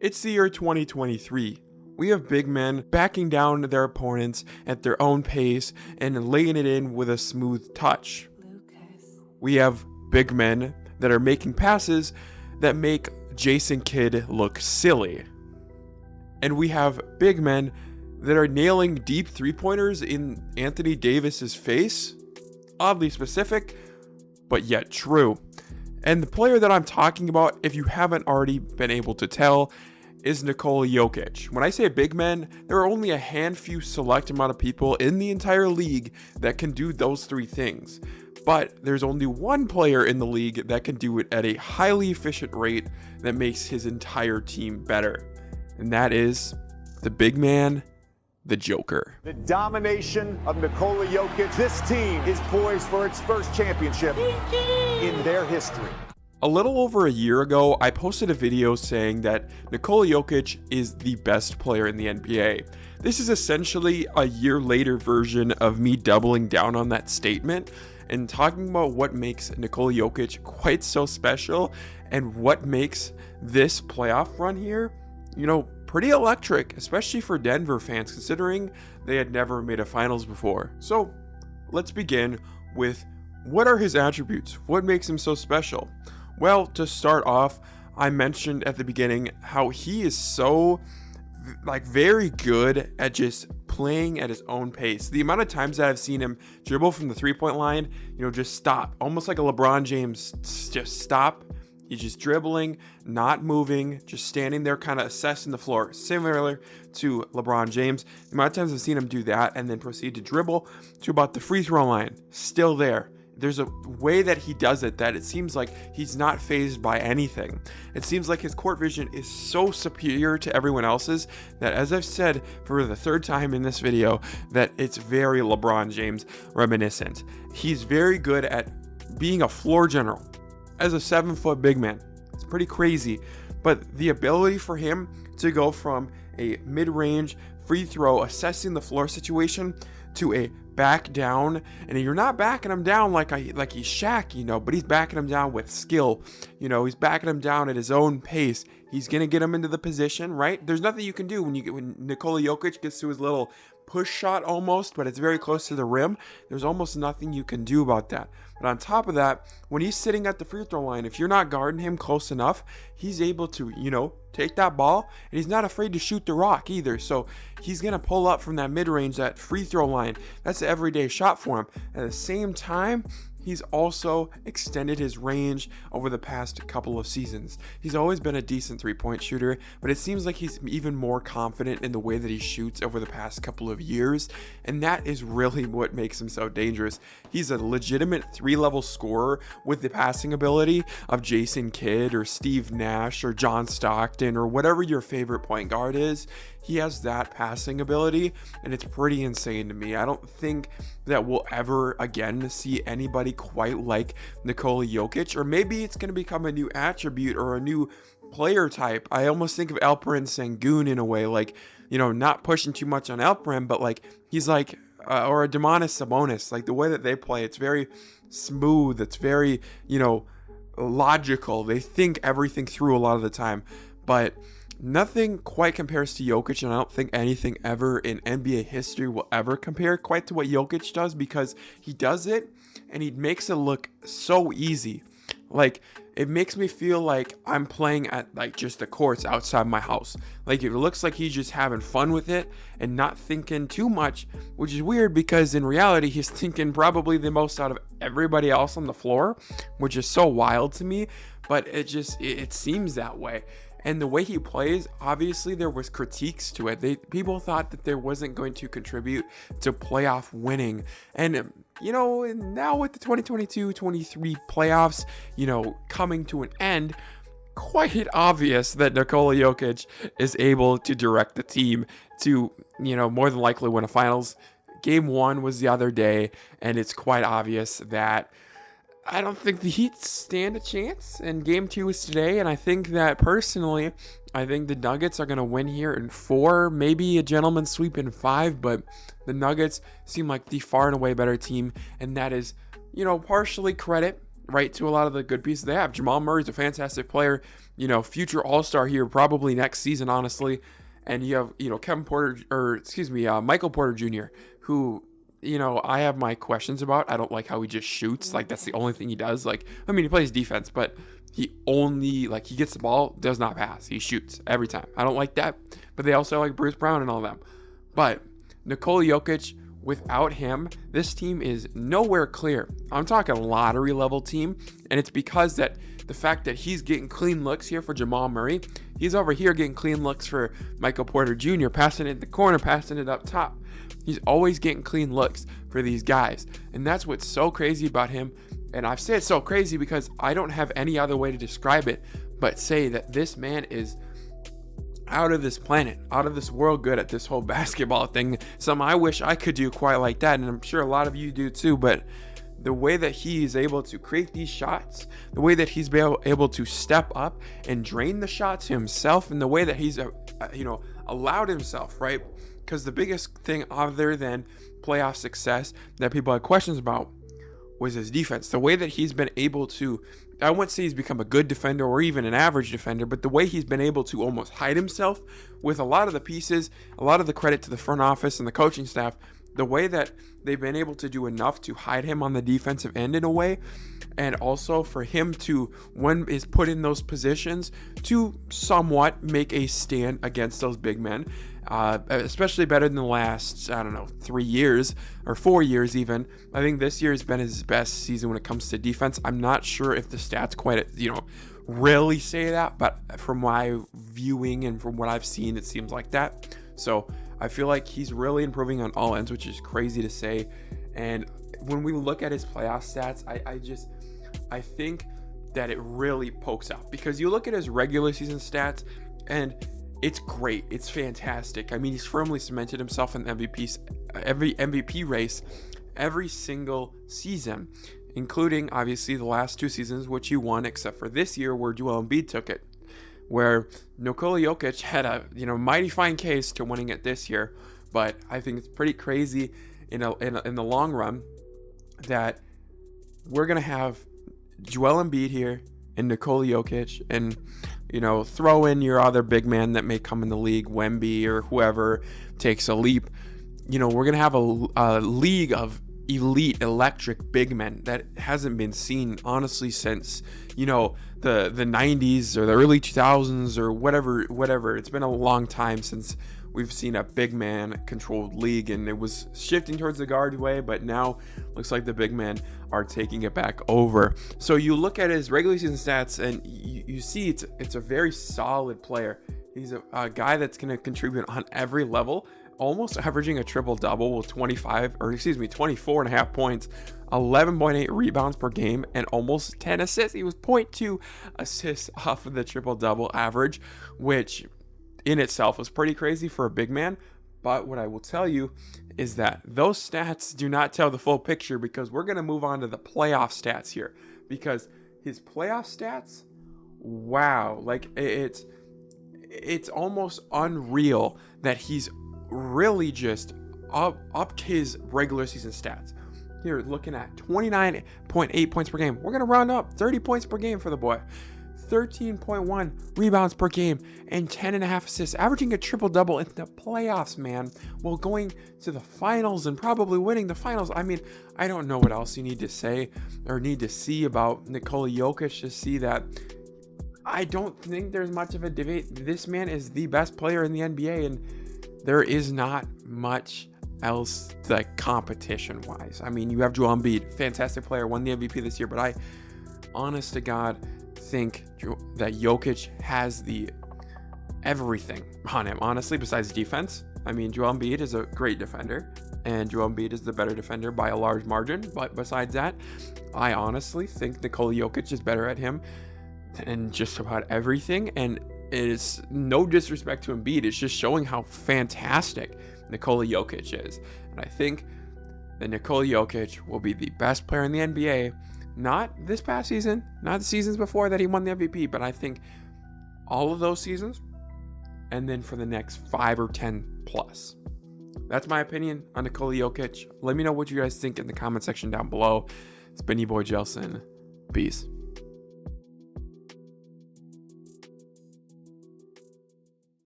It's the year 2023. We have big men backing down their opponents at their own pace and laying it in with a smooth touch. We have big men that are making passes that make Jason Kidd look silly. And we have big men that are nailing deep three-pointers in Anthony Davis's face. Oddly specific, but yet true. And the player that I'm talking about, if you haven't already been able to tell, is Nikola Jokic. When I say big men, there are only a handful select amount of people in the entire league that can do those three things. But there's only one player in the league that can do it at a highly efficient rate that makes his entire team better. And that is the big man, the Joker. The domination of Nikola Jokic. This team is poised for its first championship in their history. A little over a year ago, I posted a video saying that Nikola Jokic is the best player in the NBA. This is essentially a year later version of me doubling down on that statement and talking about what makes Nikola Jokic quite so special and what makes this playoff run here, pretty electric, especially for Denver fans, considering they had never made a finals before. So let's begin with what are his attributes? What makes him so special? Well, to start off, I mentioned at the beginning how he is so very good at just playing at his own pace. The amount of times that I've seen him dribble from the three-point line, just stop, almost like a LeBron James, just stop. He's just dribbling, not moving, just standing there kind of assessing the floor, similar to LeBron James. The amount of times I've seen him do that and then proceed to dribble to about the free throw line, still there. There's a way that he does it that it seems like he's not fazed by anything. It seems like his court vision is so superior to everyone else's that, as I've said for the third time in this video, that it's very LeBron James reminiscent. He's very good at being a floor general as a 7-foot big man. It's pretty crazy, but the ability for him to go from a mid-range free throw assessing the floor situation to a back down, and you're not backing him down like he's Shaq, but he's backing him down with skill. He's backing him down at his own pace. He's gonna get him into the position, right? There's nothing you can do when Nikola Jokic gets to his little push shot almost, but it's very close to the rim. There's almost nothing you can do about that. But on top of that, when he's sitting at the free throw line, if you're not guarding him close enough, he's able to, take that ball, and he's not afraid to shoot the rock either. So he's going to pull up from that mid-range, that free throw line. That's an everyday shot for him. At the same time, he's also extended his range over the past couple of seasons. He's always been a decent three-point shooter, but it seems like he's even more confident in the way that he shoots over the past couple of years, and that is really what makes him so dangerous. He's a legitimate three-level scorer with the passing ability of Jason Kidd or Steve Nash or John Stockton or whatever your favorite point guard is. He has that passing ability, and it's pretty insane to me. I don't think that we'll ever again see anybody quite like Nikola Jokic, or maybe it's going to become a new attribute or a new player type. I almost think of Alperen Sengun in a way, not pushing too much on Alperen, but he's or a Domantas Sabonis, the way that they play, it's very smooth, it's very, logical. They think everything through a lot of the time, but nothing quite compares to Jokic, and I don't think anything ever in NBA history will ever compare quite to what Jokic does, because he does it and he makes it look so easy. It makes me feel like I'm playing at just the courts outside my house. It looks like he's just having fun with it and not thinking too much, which is weird because in reality he's thinking probably the most out of everybody else on the floor, which is so wild to me, but it seems that way. And the way he plays, obviously there was critiques to it. People thought that there wasn't going to contribute to playoff winning. And, now with the 2022-23 playoffs, coming to an end, quite obvious that Nikola Jokic is able to direct the team to, more than likely win a finals. Game 1 was the other day, and it's quite obvious that I don't think the Heat stand a chance, and Game 2 is today, and I think that personally, I think the Nuggets are going to win here in 4, maybe a gentleman's sweep in 5, but the Nuggets seem like the far and away better team, and that is, partially credit right to a lot of the good pieces they have. Jamal Murray's a fantastic player, future All-Star here, probably next season, honestly. And you have, Michael Porter Jr., who, I have my questions about. I don't like how he just shoots. Like, that's the only thing he does. Like, I mean, he plays defense, but he only, he gets the ball, does not pass. He shoots every time. I don't like that. But they also like Bruce Brown and all them. But Nikola Jokic, without him, this team is nowhere clear. I'm talking lottery level team, and it's because that the fact that he's getting clean looks here for Jamal Murray, he's over here getting clean looks for Michael Porter Jr., passing it in the corner, passing it up top. He's always getting clean looks for these guys, and that's what's so crazy about him. And I say it's so crazy because I don't have any other way to describe it but say that this man is out of this planet, out of this world good at this whole basketball thing. Something I wish I could do quite like that, and I'm sure a lot of you do too. But the way that he is able to create these shots, the way that he's able to step up and drain the shots himself, and the way that he's allowed himself, right? Because the biggest thing other than playoff success that people had questions about was his defense. The way that he's been able to, I wouldn't say he's become a good defender or even an average defender, but the way he's been able to almost hide himself with a lot of the pieces, a lot of the credit to the front office and the coaching staff, the way that they've been able to do enough to hide him on the defensive end in a way, and also for him to, when is put in those positions, to somewhat make a stand against those big men, especially better than the last, 3 years or 4 years even. I think this year has been his best season when it comes to defense. I'm not sure if the stats quite, really say that, but from my viewing and from what I've seen, it seems like that. So I feel like he's really improving on all ends, which is crazy to say. And when we look at his playoff stats, I think that it really pokes out, because you look at his regular season stats and it's great. It's fantastic. I mean, he's firmly cemented himself in every MVP race every single season, including obviously the last 2 seasons, which he won, except for this year where Joel Embiid took it, where Nikola Jokic had a mighty fine case to winning it this year. But I think it's pretty crazy in the long run that we're gonna have Joel Embiid here and Nikola Jokic, and throw in your other big man that may come in the league, Wemby or whoever takes a leap. We're gonna have a league of elite electric big men that hasn't been seen honestly since the 90s or the early 2000s or whatever. It's been a long time since we've seen a big man controlled league, and it was shifting towards the guard way, but now looks like the big men are taking it back over. So you look at his regular season stats and you see it's a very solid player. He's a guy that's going to contribute on every level, almost averaging a triple-double with 24.5 points, 11.8 rebounds per game, and almost 10 assists. He was 0.2 assists off of the triple-double average, which in itself was pretty crazy for a big man. But what I will tell you is that those stats do not tell the full picture, because we're going to move on to the playoff stats here, because his playoff stats, wow, like it's almost unreal that he's really just upped his regular season stats. Here, looking at 29.8 points per game. We're going to round up 30 points per game for the boy. 13.1 rebounds per game and 10.5 assists, averaging a triple-double in the playoffs, man, while going to the finals and probably winning the finals. I mean, I don't know what else you need to say or need to see about Nikola Jokic to see that. I don't think there's much of a debate. This man is the best player in the NBA, and there is not much else like competition-wise. I mean, you have Joel Embiid, fantastic player, won the MVP this year, but I, honest to God, think that Jokic has the everything on him, honestly, besides defense. I mean, Joel Embiid is a great defender, and Joel Embiid is the better defender by a large margin. But besides that, I honestly think Nikola Jokic is better at him in just about everything. And it is no disrespect to Embiid. It's just showing how fantastic Nikola Jokic is. And I think that Nikola Jokic will be the best player in the NBA. Not this past season, not the seasons before that he won the MVP, but I think all of those seasons, and then for the next 5 or 10 plus. That's my opinion on Nikola Jokic. Let me know what you guys think in the comment section down below. It's been your boy Jelson. Peace.